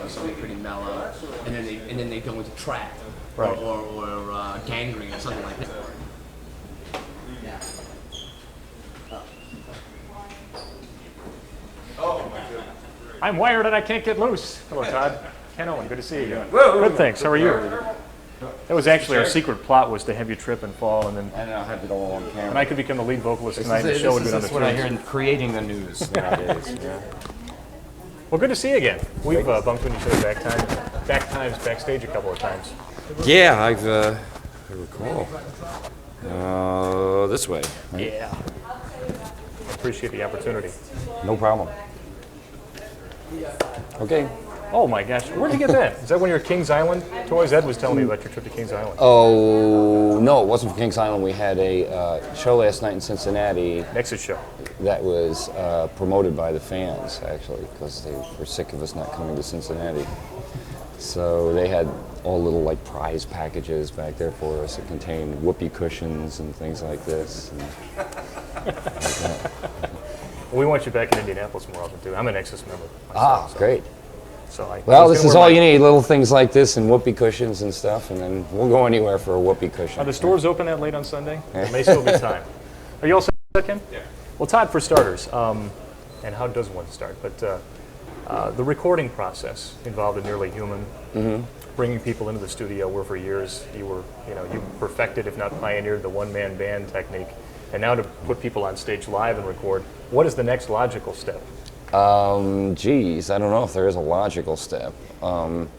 or something pretty mellow, and then they go into trap, Right. or gangrene or something like that. I'm wired and I can't get loose. Hello, Todd. Ken Owen, good to see you again. Good, thanks. How are you? That was actually our secret plot, was to have you trip and fall, and then And I'll have it all on camera. and I could become the lead vocalist tonight and the show would be on the This is what I hear tunes. in creating the news nowadays. Yeah. Well, good to see you again. We've bumped into each other backstage a couple of times. Yeah, I recall. This way. Right? Yeah. Appreciate the opportunity. No problem. Okay. Oh my gosh, where'd you get that? Is that when you were at Kings Island? Toys Ed was telling me about your trip to Kings Island. Oh, no, it wasn't for Kings Island. We had a show last night in Cincinnati Nexus show. that was promoted by the fans, actually, because they were sick of us not coming to Cincinnati. So they had all little like prize packages back there for us that contained whoopee cushions and things like this. We want you back in Indianapolis more often too. I'm a Nexus member myself, so- Great. So Well, this is all you need, little things like this and whoopee cushions and stuff, and then we'll go anywhere for a whoopee cushion. Are the stores open that late on Sunday? There may still be time. Are you all set, Ken? Yeah. Well, Todd, for starters, and how does one start? But the recording process involved in Nearly Human, bringing people into the studio, where for years you perfected, if not pioneered, the one-man band technique, and now to put people on stage live and record. What is the next logical step? Geez, I don't know if there is a logical step. The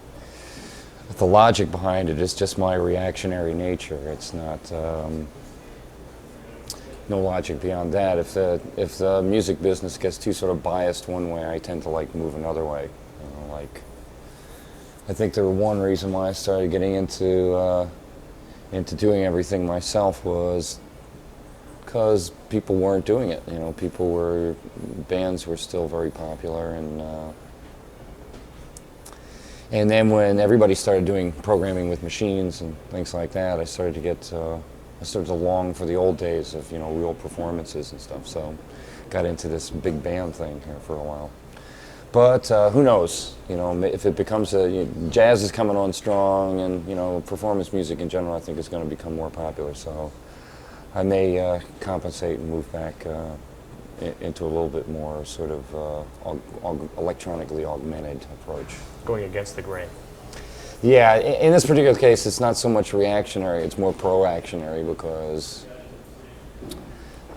logic behind it is just my reactionary nature. It's not no logic beyond that. If the music business gets too sort of biased one way, I tend to like move another way. I think the one reason why I started getting into doing everything myself was because people weren't doing it. Bands were still very popular, and then when everybody started doing programming with machines and things like that, I started to long for the old days of real performances and stuff. So, got into this big band thing here for a while. But who knows? If it becomes jazz is coming on strong, and performance music in general, I think is going to become more popular. So. I may compensate and move back into a little bit more sort of electronically augmented approach. Going against the grain. Yeah, in this particular case, it's not so much reactionary, it's more pro-actionary, because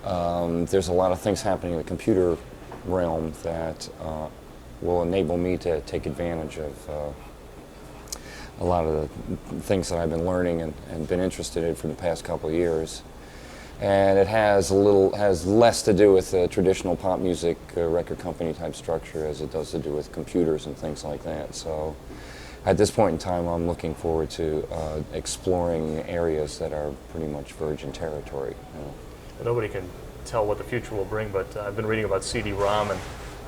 there's a lot of things happening in the computer realm that will enable me to take advantage of a lot of the things that I've been learning and been interested in for the past couple of years. And it has less to do with the traditional pop music record company type structure as it does to do with computers and things like that. So at this point in time, I'm looking forward to exploring areas that are pretty much virgin territory. Nobody can tell what the future will bring, but I've been reading about CD-ROM, and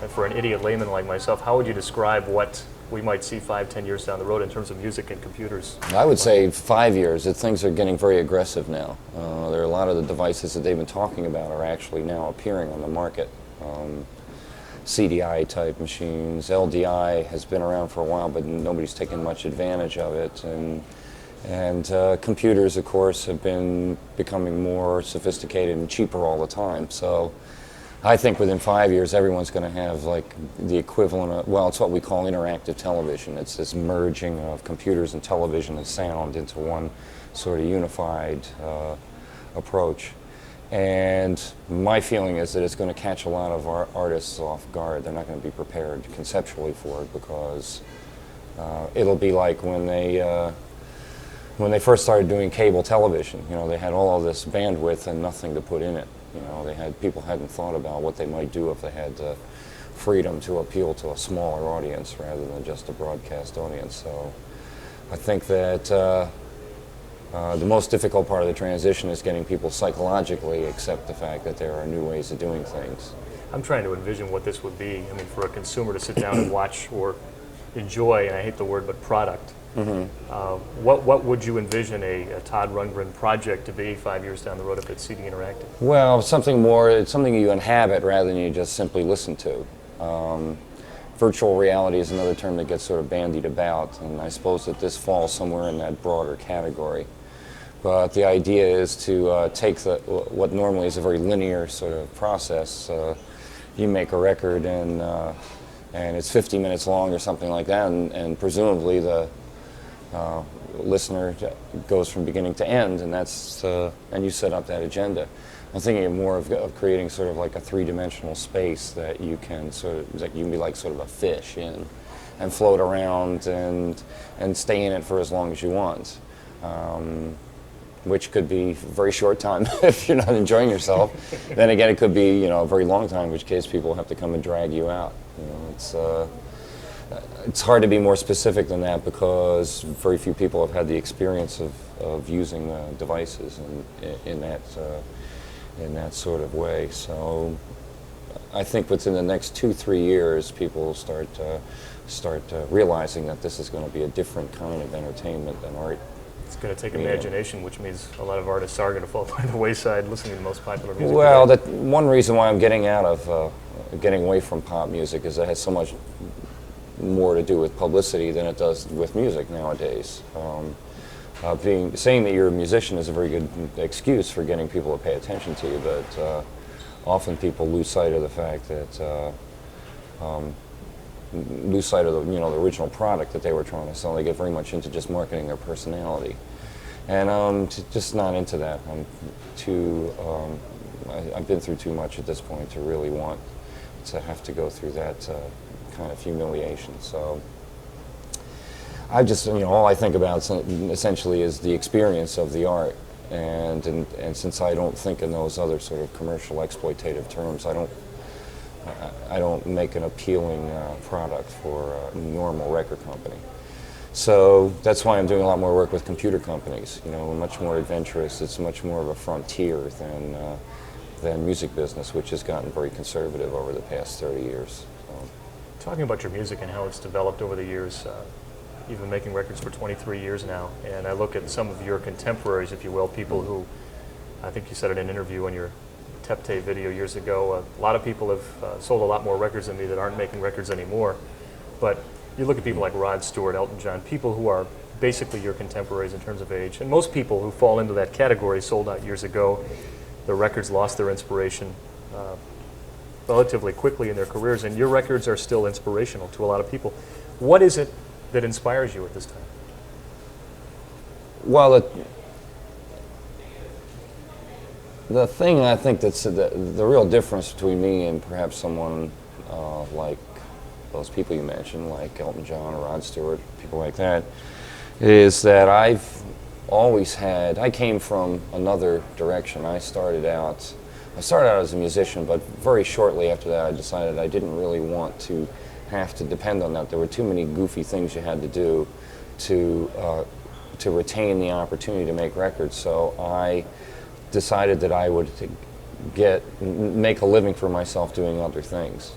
for an idiot layman like myself, how would you describe what we might see 5-10 years down the road in terms of music and computers? I would say 5 years. That things are getting very aggressive now. There are a lot of the devices that they've been talking about are actually now appearing on the market. CDI type machines, LDI has been around for a while, but nobody's taken much advantage of it. And computers, of course, have been becoming more sophisticated and cheaper all the time. So I think within 5 years, everyone's going to have like the equivalent of, well, it's what we call interactive television. It's this merging of computers and television and sound into one sort of unified approach. And my feeling is that it's going to catch a lot of our artists off guard. They're not going to be prepared conceptually for it, because it'll be like when they first started doing cable television. They had all of this bandwidth and nothing to put in it. People hadn't thought about what they might do if they had the freedom to appeal to a smaller audience rather than just a broadcast audience. So I think that the most difficult part of the transition is getting people psychologically accept the fact that there are new ways of doing things. I'm trying to envision what this would be. I mean, for a consumer to sit down and watch or enjoy, and I hate the word, but product. What would you envision a Todd Rundgren project to be 5 years down the road if it's CD Interactive? Well, something more, it's something you inhabit rather than you just simply listen to. virtual reality is another term that gets sort of bandied about, and I suppose that this falls somewhere in that broader category. But the idea is to take what normally is a very linear sort of process. You make a record and it's 50 minutes long or something like that, and presumably the listener goes from beginning to end, and and you set up that agenda. I'm thinking more of creating sort of like a three-dimensional space that you can be like sort of a fish in, and float around and stay in it for as long as you want. Which could be a very short time if you're not enjoying yourself. Then again, it could be a very long time, in which case people have to come and drag you out. It's hard to be more specific than that because very few people have had the experience of using devices in that sort of way. So I think within the next 2-3 years, people will start realizing that this is going to be a different kind of entertainment than art. It's going to take imagination, which means a lot of artists are going to fall by the wayside listening to the most popular music. Well, that one reason why I'm getting away from pop music is it has so much more to do with publicity than it does with music nowadays. Saying that you're a musician is a very good excuse for getting people to pay attention to you, but often people lose sight of the fact that lose sight of the original product that they were trying to sell. They get very much into just marketing their personality, and I'm just not into that. I've been through too much at this point to really want to have to go through that kind of humiliation. So I just all I think about essentially is the experience of the art, and since I don't think in those other sort of commercial exploitative terms, I don't make an appealing product for a normal record company. So that's why I'm doing a lot more work with computer companies. Much more adventurous. It's much more of a frontier than music business, which has gotten very conservative over the past 30 years. So. Talking about your music and how it's developed over the years, you've been making records for 23 years now, and I look at some of your contemporaries, if you will, people who, I think you said in an interview on your Tepte video years ago, a lot of people have sold a lot more records than me that aren't making records anymore. But you look at people like Rod Stewart, Elton John, people who are basically your contemporaries in terms of age. And most people who fall into that category sold out years ago. Their records lost their inspiration relatively quickly in their careers, and your records are still inspirational to a lot of people. What is it that inspires you at this time? Well, the thing I think that's the real difference between me and perhaps someone like those people you mentioned, like Elton John or Rod Stewart, people like that, is that I came from another direction. I started out as a musician, but very shortly after that I decided I didn't really want to have to depend on that. There were too many goofy things you had to do to retain the opportunity to make records. So I decided that I would make a living for myself doing other things,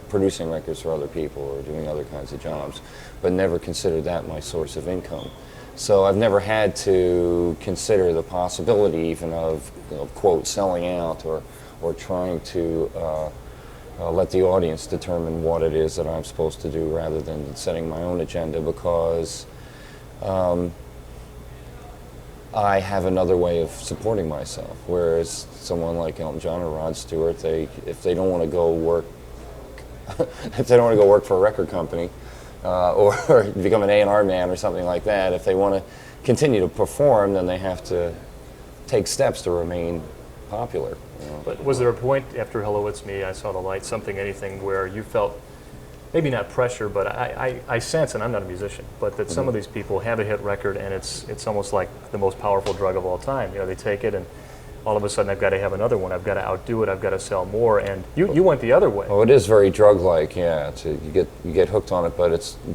producing records for other people or doing other kinds of jobs, but never considered that my source of income. So I've never had to consider the possibility even of quote, selling out or trying to let the audience determine what it is that I'm supposed to do rather than setting my own agenda, because I have another way of supporting myself, whereas someone like Elton John or Rod Stewart, if they don't want to go work, if they don't want to go work for a record company or become an A&R man or something like that, if they want to continue to perform, then they have to take steps to remain popular. But was there a point after Hello It's Me, I Saw the Light, Something, Anything, where you felt maybe not pressure, but I sense, and I'm not a musician, but that some of these people have a hit record and it's almost like the most powerful drug of all time. They take it and all of a sudden I've got to have another one, I've got to outdo it, I've got to sell more, and you went the other way. Oh, it is very drug-like, yeah. You get hooked on it,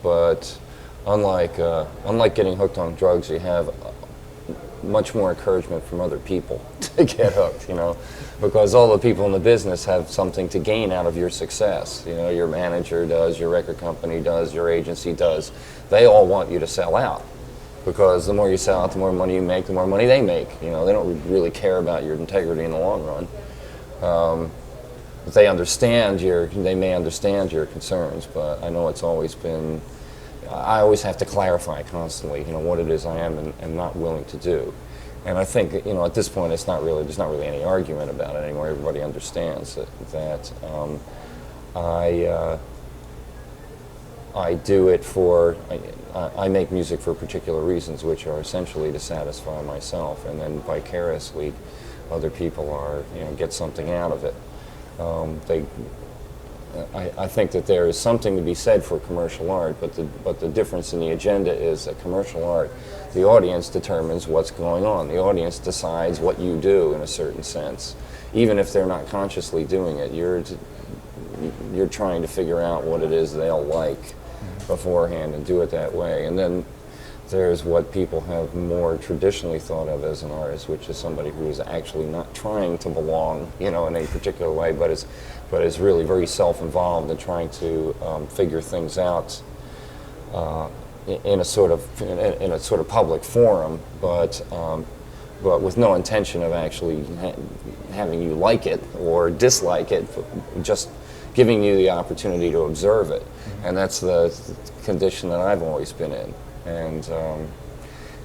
but unlike getting hooked on drugs, you have much more encouragement from other people to get hooked, because all the people in the business have something to gain out of your success. Your manager does, your record company does, your agency does. They all want you to sell out, because the more you sell out, the more money you make, the more money they make. They don't really care about your integrity in the long run. they may understand your concerns, but I know it's always been, I always have to clarify constantly, what it is I am and not willing to do. And I think, at this point, there's not really any argument about it anymore. Everybody understands that I do it I make music for particular reasons, which are essentially to satisfy myself, and then vicariously, other people get something out of it. I think that there is something to be said for commercial art, but the difference in the agenda is that commercial art, the audience determines what's going on. The audience decides what you do in a certain sense. Even if they're not consciously doing it, you're trying to figure out what it is they'll like beforehand and do it that way. And then there's what people have more traditionally thought of as an artist, which is somebody who is actually not trying to belong, in a particular way, but is really very self-involved and trying to figure things out in a sort of public forum, but with no intention of actually having you like it or dislike it, just giving you the opportunity to observe it. And that's the condition that I've always been in. And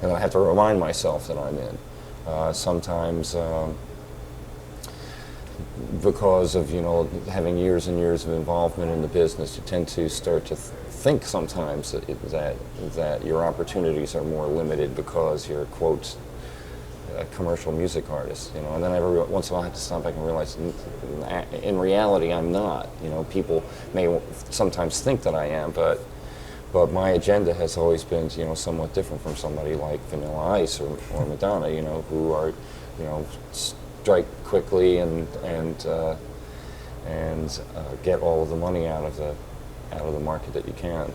I have to remind myself that I'm in. Sometimes because of having years and years of involvement in the business, you tend to start to think sometimes that your opportunities are more limited because you're, quote, a commercial music artist, and then every once in a while I have to stop back and realize in reality I'm not. People may sometimes think that I am, but my agenda has always been, somewhat different from somebody like Vanilla Ice or Madonna, who are, strike quickly and get all of the money out of the market that you can.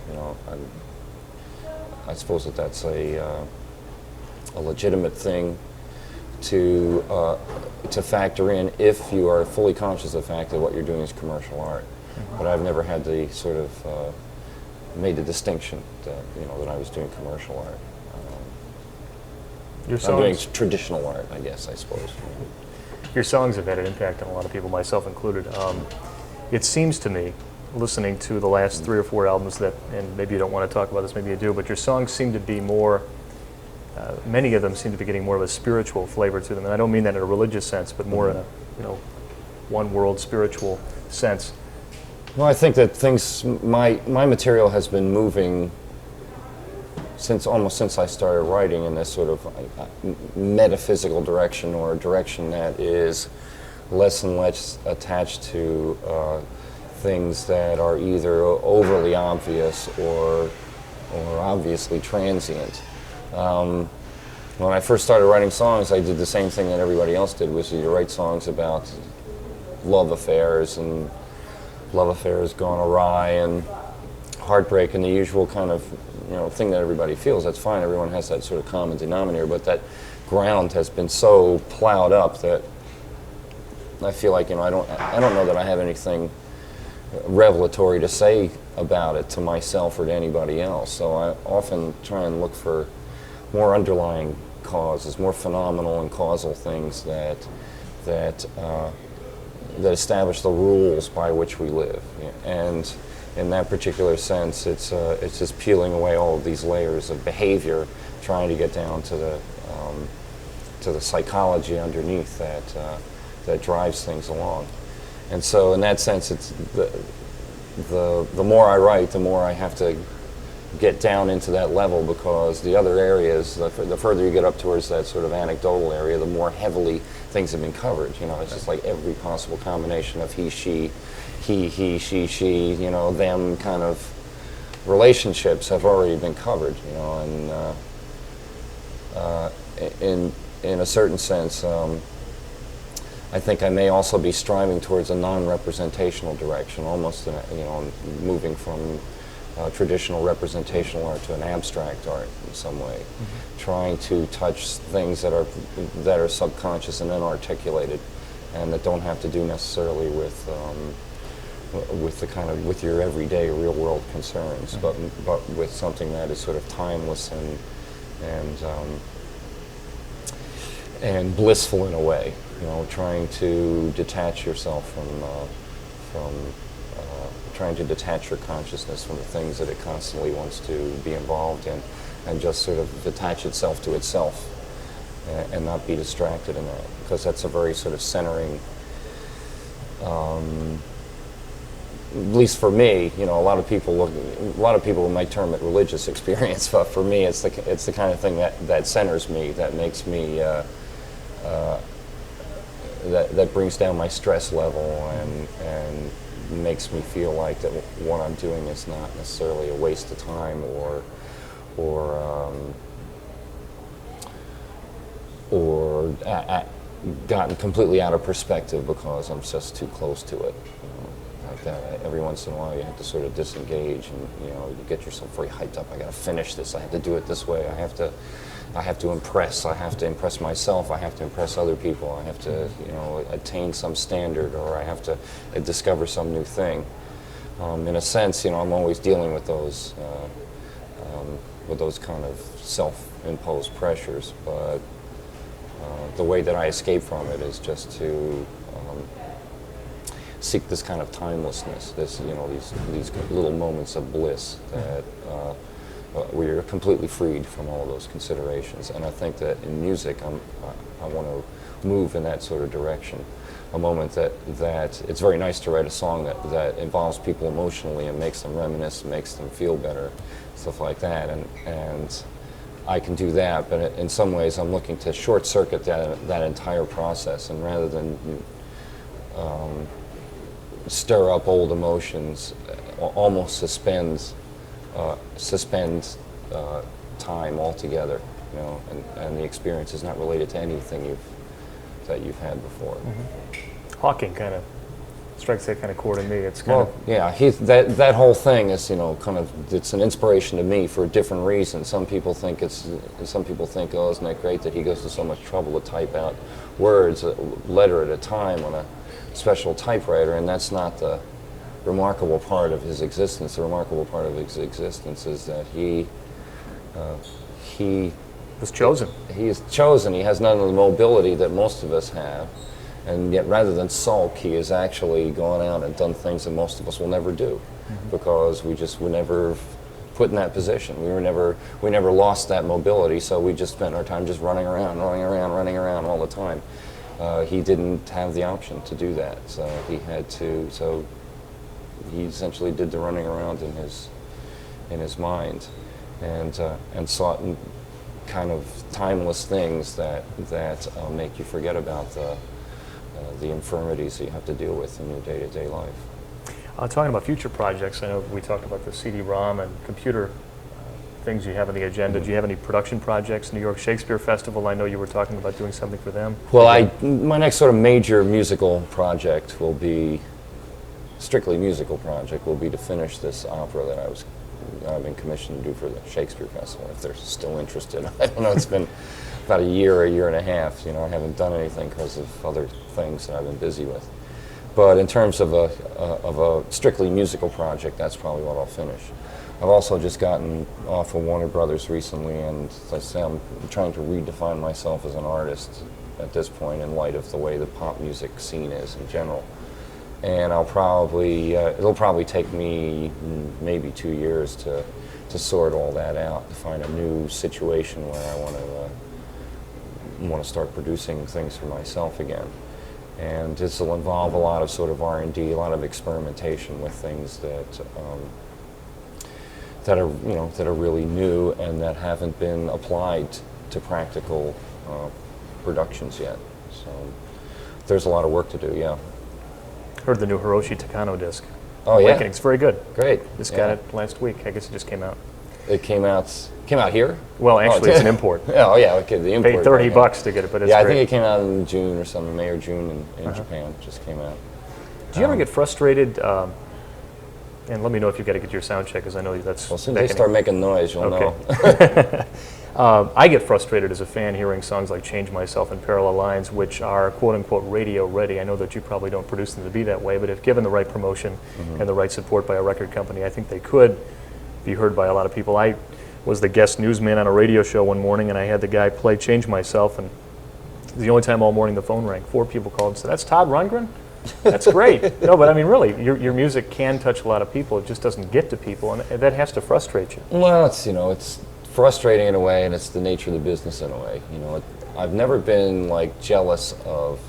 I suppose that's a legitimate thing to factor in if you are fully conscious of the fact that what you're doing is commercial art. But I've never had the sort of made the distinction that that I was doing commercial art. I'm doing traditional art, I suppose. Your songs have had an impact on a lot of people, myself included. It seems to me, listening to the last 3 or 4 albums and maybe you don't want to talk about this, maybe you do, but your songs seem to be more, many of them seem to be getting more of a spiritual flavor to them. And I don't mean that in a religious sense, but more in a, one world spiritual sense. Well, I think that my material has been moving almost since I started writing in this sort of metaphysical direction, or a direction that is less and less attached to things that are either overly obvious or obviously transient. When I first started writing songs, I did the same thing that everybody else did, which is you write songs about love affairs and love affairs gone awry and heartbreak and the usual kind of thing that everybody feels. That's fine. Everyone has that sort of common denominator, but that ground has been so plowed up that I feel like I don't know that I have anything revelatory to say about it to myself or to anybody else. So I often try and look for more underlying causes, more phenomenal and causal things that establish the rules by which we live. And in that particular sense, it's just peeling away all of these layers of behavior, trying to get down to the psychology underneath that drives things along. And so, in that sense, it's the more I write, the more I have to get down into that level, because the other areas, the further you get up towards that sort of anecdotal area, the more heavily things have been covered. It's just like every possible combination of he, she, she, them kind of relationships have already been covered, and in a certain sense, I think I may also be striving towards a non-representational direction, almost, moving from traditional representational art to an abstract art in some way, trying to touch things that are subconscious and unarticulated, and that don't have to do necessarily with your everyday real world concerns, but with something that is sort of timeless and blissful in a way. Trying to detach yourself from trying to detach your consciousness from the things that it constantly wants to be involved in, and just sort of detach itself to itself and not be distracted in that, because that's a very sort of centering, at least for me, you know, a lot of people might term it religious experience, but for me, it's the kind of thing that centers me, that makes me, that brings down my stress level and makes me feel like that what I'm doing is not necessarily a waste of time or gotten completely out of perspective because I'm just too close to it. Like that. Every once in a while you have to sort of disengage, and you know, you get yourself very hyped up. I got to finish this. I have to do it this way. I have to impress. I have to impress myself. I have to impress other people. I have to, you know, attain some standard, or I have to discover some new thing. In a sense, you know, I'm always dealing with those kind of self-imposed pressures. But the way that I escape from it is just to seek this kind of timelessness. This, you know, these little moments of bliss that. Where you're completely freed from all of those considerations. And I think that in music, I want to move in that sort of direction. A moment that it's very nice to write a song that involves people emotionally and makes them reminisce, makes them feel better, stuff like that. And I can do that, but in some ways I'm looking to short circuit that entire process, and rather than stir up old emotions, almost suspend time altogether, you know, and the experience is not related to anything that you've had before. Mm-hmm. Hawking kind of strikes that kind of chord in me. It's kind of, yeah, that whole thing is, you know, kind of, it's an inspiration to me for a different reason. Some people think, oh, isn't that great that he goes to so much trouble to type out words, a letter at a time on a special typewriter, and that's not the remarkable part of his existence. The remarkable part of his existence is that he was chosen. He is chosen. He has none of the mobility that most of us have, and yet rather than sulk, he has actually gone out and done things that most of us will never do, because we never put in that position. We never lost that mobility, so we just spent our time just running around all the time. He didn't have the option to do that, so he had to. So he essentially did the running around in his mind, and sought kind of timeless things that make you forget about the infirmities that you have to deal with in your day-to-day life. Talking about future projects, I know we talked about the CD-ROM and computer things you have on the agenda. Do you have any production projects? New York Shakespeare Festival, I know you were talking about doing something for them. Well, my next sort of major musical project will be, strictly musical project, will be to finish this opera that I've been commissioned to do for the Shakespeare Festival, if they're still interested. I don't know, it's been about a year and a half. You know, I haven't done anything because of other things that I've been busy with. But in terms of a strictly musical project, that's probably what I'll finish. I've also just gotten off of Warner Brothers recently, and as I say, I'm trying to redefine myself as an artist at this point in light of the way the pop music scene is in general. And it'll probably take me maybe 2 years to sort all that out, to find a new situation where I want to start producing things for myself again. And this will involve a lot of sort of R&D, a lot of experimentation with things that are really new and that haven't been applied to practical productions yet. So there's a lot of work to do. Yeah. Heard the new Hiroshi Takano disc. Oh yeah, Awakening's very good. Great. Just got it last week. I guess it just came out. It came out here? Well, actually, it's an import. Oh yeah, okay, the import. Paid $30 to get it, but it's great. I think it came out in June or something, May or June in Japan. It just came out. Do you ever get frustrated? And let me know if you got to get your sound check, because I know that's. Well, as soon as they start making noise, you'll know. I get frustrated as a fan hearing songs like Change Myself and Parallel Lines, which are quote-unquote radio ready. I know that you probably don't produce them to be that way, but if given the right promotion and the right support by a record company, I think they could be heard by a lot of people. I was the guest newsman on a radio show one morning, and I had the guy play Change Myself, and the only time all morning the phone rang. 4 people called and said, "That's Todd Rundgren?" That's great. No, but I mean, really, your music can touch a lot of people. It just doesn't get to people, and that has to frustrate you. Well, it's frustrating in a way, and it's the nature of the business in a way. I've never been like jealous of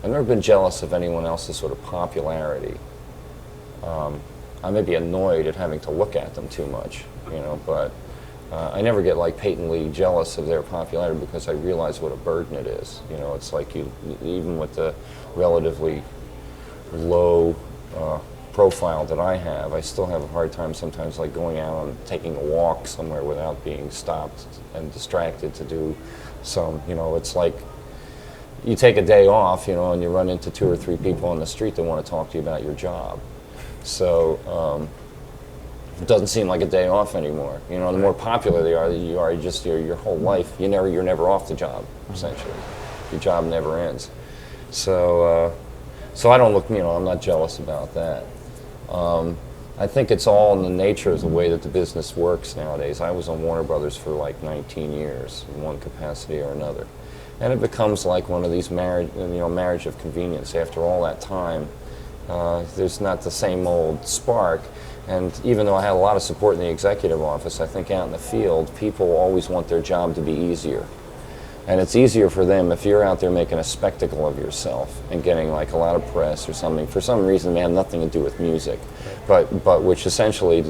I've never been jealous of anyone else's sort of popularity. I may be annoyed at having to look at them too much, but I never get like patently jealous of their popularity because I realize what a burden it is. It's like even with the relatively low profile that I have, I still have a hard time sometimes like going out and taking a walk somewhere without being stopped and distracted to do some, it's like you take a day off, and you run into 2 or 3 people on the street that want to talk to you about your job. So it doesn't seem like a day off anymore. The more popular you are just your whole life. You're never off the job, essentially. Your job never ends. So I don't look, I'm not jealous about that. I think it's all in the nature of the way that the business works nowadays. I was on Warner Brothers for like 19 years in one capacity or another. And it becomes like one of these marriage of convenience. After all that time, there's not the same old spark. And even though I had a lot of support in the executive office, I think out in the field, people always want their job to be easier. And it's easier for them if you're out there making a spectacle of yourself and getting like a lot of press or something. For some reason, they have nothing to do with music, but which essentially,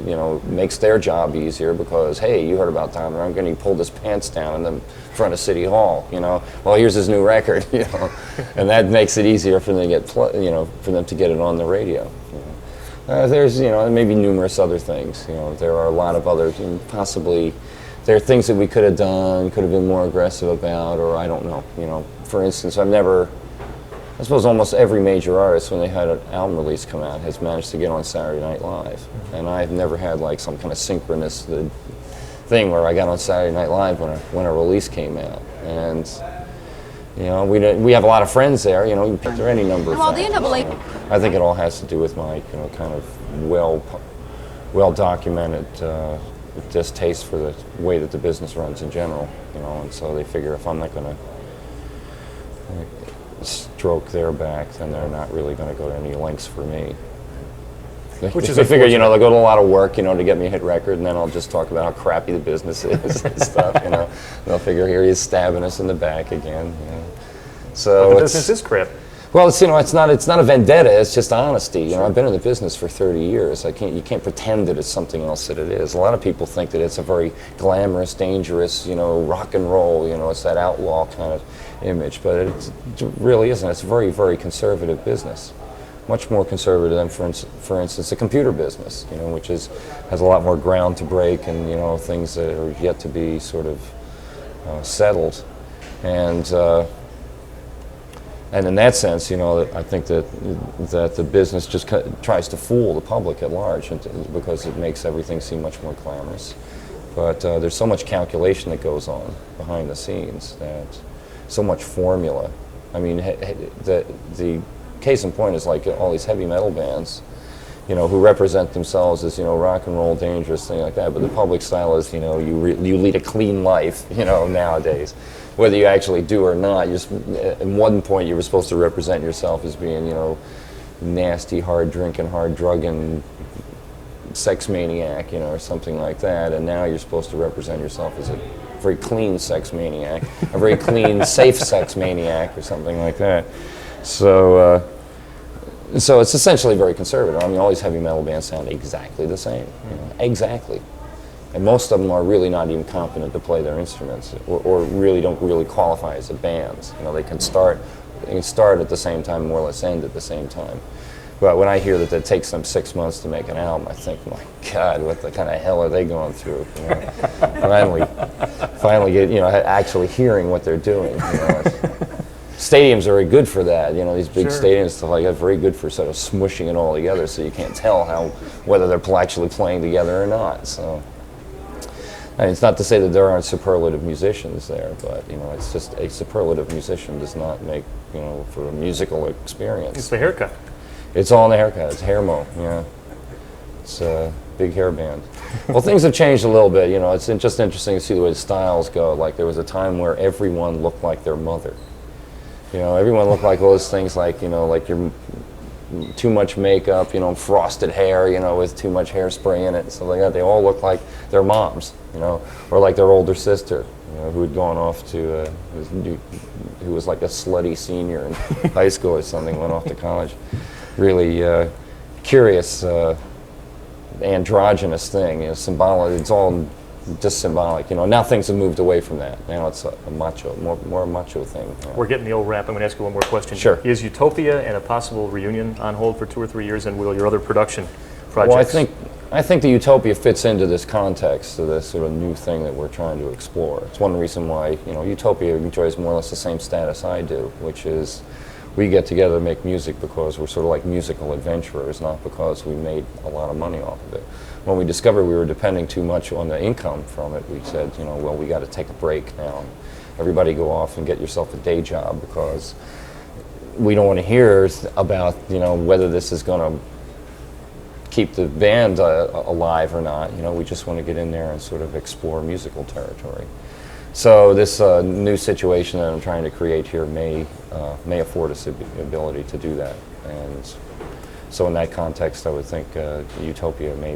makes their job easier because, hey, you heard about Todd Rundgren, he pulled his pants down in the front of City Hall, well, here's his new record, and that makes it easier for them to get, for them to get it on the radio. There's, maybe numerous other things. There are a lot of other, possibly, there are things that we could have done, could have been more aggressive about, or I don't know. For instance, I suppose almost every major artist, when they had an album release come out, has managed to get on Saturday Night Live. And I've never had like some kind of synchronous thing where I got on Saturday Night Live when a release came out. And we have a lot of friends there. You can pick any number of factors. I think it all has to do with my kind of well documented distaste for the way that the business runs in general. And so they figure if I'm not going to stroke their back, then they're not really going to go to any lengths for me. Which is, they figure, they'll go to a lot of work, to get me a hit record, and then I'll just talk about how crappy the business is and stuff, They'll figure, here he is stabbing us in the back again, So but the business is crap. Well, it's not a vendetta. It's just honesty. Sure. I've been in the business for 30 years. You can't pretend that it's something else that it is. A lot of people think that it's a very glamorous, dangerous, rock and roll. It's that outlaw kind of image, but it really isn't. It's a very, very conservative business. Much more conservative than, for instance, the computer business, which has a lot more ground to break and things that are yet to be sort of settled, and in that sense, I think that the business just tries to fool the public at large, because it makes everything seem much more glamorous. But there's so much calculation that goes on behind the scenes, that so much formula. I mean, the case in point is like all these heavy metal bands, who represent themselves as, rock and roll, dangerous, thing like that. But the public style is, you lead a clean life, nowadays. Whether you actually do or not, at one point you were supposed to represent yourself as being, nasty, hard drinking, hard drugging, sex maniac, or something like that. And now you're supposed to represent yourself as a very clean sex maniac, a very clean, safe sex maniac, or something like that. So it's essentially very conservative. I mean, all these heavy metal bands sound exactly the same, exactly. And most of them are really not even competent to play their instruments, or really don't really qualify as a band. They can start at the same time, more or less end at the same time. But when I hear that it takes them 6 months to make an album, I think, my God, what the kind of hell are they going through? Finally get, actually hearing what they're doing. Stadiums are very good for that. These big stadiums, stuff like that, very good for sort of smushing it all together, so you can't tell whether they're actually playing together or not. So. It's not to say that there aren't superlative musicians there, but it's just a superlative musician does not make for a musical experience. It's the haircut. It's all in the haircut. It's hair mo. It's a big hair band. Well, things have changed a little bit. It's just interesting to see the way the styles go. Like there was a time where everyone looked like their mother. You know, everyone looked like all those things like, you know, like your too much makeup, you know, frosted hair, you know, with too much hairspray in it and stuff like that. They all look like their moms, you know, or like their older sister, you know, who had gone off to, who was like a slutty senior in high school or something, went off to college. Really curious, androgynous thing, you know, symbolic. It's all just symbolic, you know. Now things have moved away from that. Now it's a macho, more a macho thing. You know. We're getting the old rap. I'm going to ask you one more question. Sure. Is Utopia and a possible reunion on hold for 2 or 3 years, and will your other production projects? Well, I think the Utopia fits into this context of this sort of new thing that we're trying to explore. It's one reason why, you know, Utopia enjoys more or less the same status I do, which is we get together to make music because we're sort of like musical adventurers, not because we made a lot of money off of it. When we discovered we were depending too much on the income from it, we said, you know, well, we got to take a break now. Everybody go off and get yourself a day job, because we don't want to hear about, you know, whether this is going to keep the band alive or not. You know, we just want to get in there and sort of explore musical territory. So this new situation that I'm trying to create here may afford us the ability to do that. And so in that context, I would think Utopia may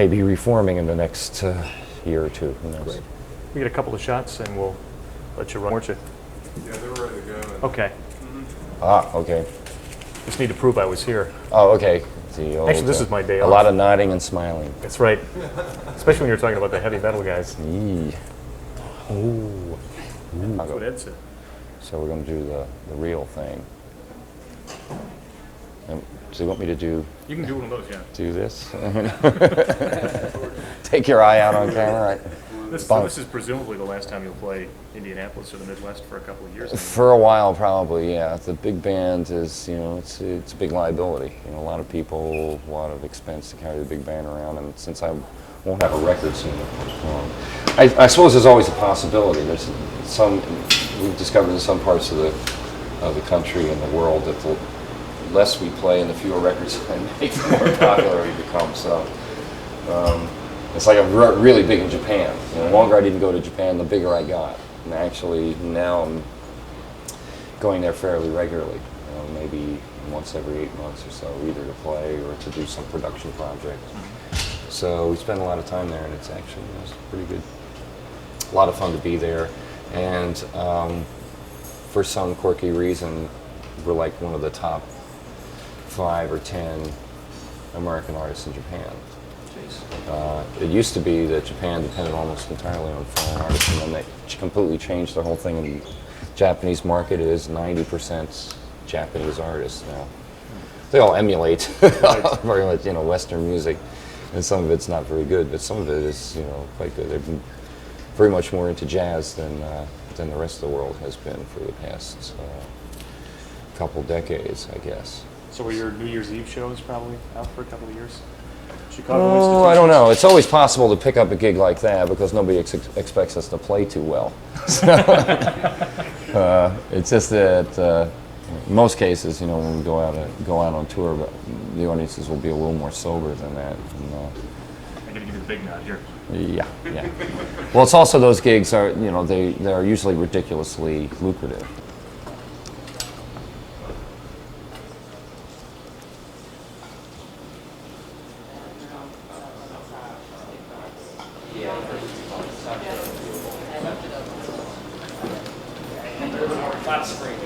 be reforming in the next year or two. Who knows? Great. We get a couple of shots and we'll let you run. Weren't you? Yeah, they're ready to go. Okay. Ah, okay. Just need to prove I was here. Oh, okay. The old, Actually, this is my day off. A lot of nodding and smiling. That's right. Especially when you're talking about the heavy metal guys. Yee. Oh. That's what Ed said. So we're going to do the real thing. So you want me to do You can do one of those, yeah. this? Take your eye out on camera. This is presumably the last time you'll play Indianapolis or the Midwest for a couple of years. For a while, probably, yeah. The big band is, you know, it's a big liability. You know, a lot of people, a lot of expense to carry the big band around, and since I won't have a record soon, I suppose there's always a possibility. There's we've discovered in some parts of the country and the world that the less we play and the fewer records we make, the more popular we become. So it's like I'm really big in Japan. You know, the longer I didn't go to Japan, the bigger I got. And actually now I'm going there fairly regularly. You know, maybe once every 8 months or so, either to play or to do some production project. So we spend a lot of time there, and it's actually, you know, it's pretty good. A lot of fun to be there, and for some quirky reason, we're like one of the top 5 or 10 American artists in Japan. It used to be that Japan depended almost entirely on foreign artists, and then they completely changed the whole thing. And the Japanese market is 90% Japanese artists now. They all emulate very much, you know, Western music, and some of it's not very good, but some of it is, you know, quite good. They've been very much more into jazz than the rest of the world has been for the past couple decades, I guess. So were your New Year's Eve shows probably out for a couple of years? Chicago Oh, I don't know. It's always possible to pick up a gig like that because nobody expects us to play too well. It's just that in most cases, you know, when we go out on tour, the audiences will be a little more sober than that. And, I'm going to give you the big nod here. yeah. Well, it's also those gigs are, you know, they're usually ridiculously lucrative. Lots of screaming.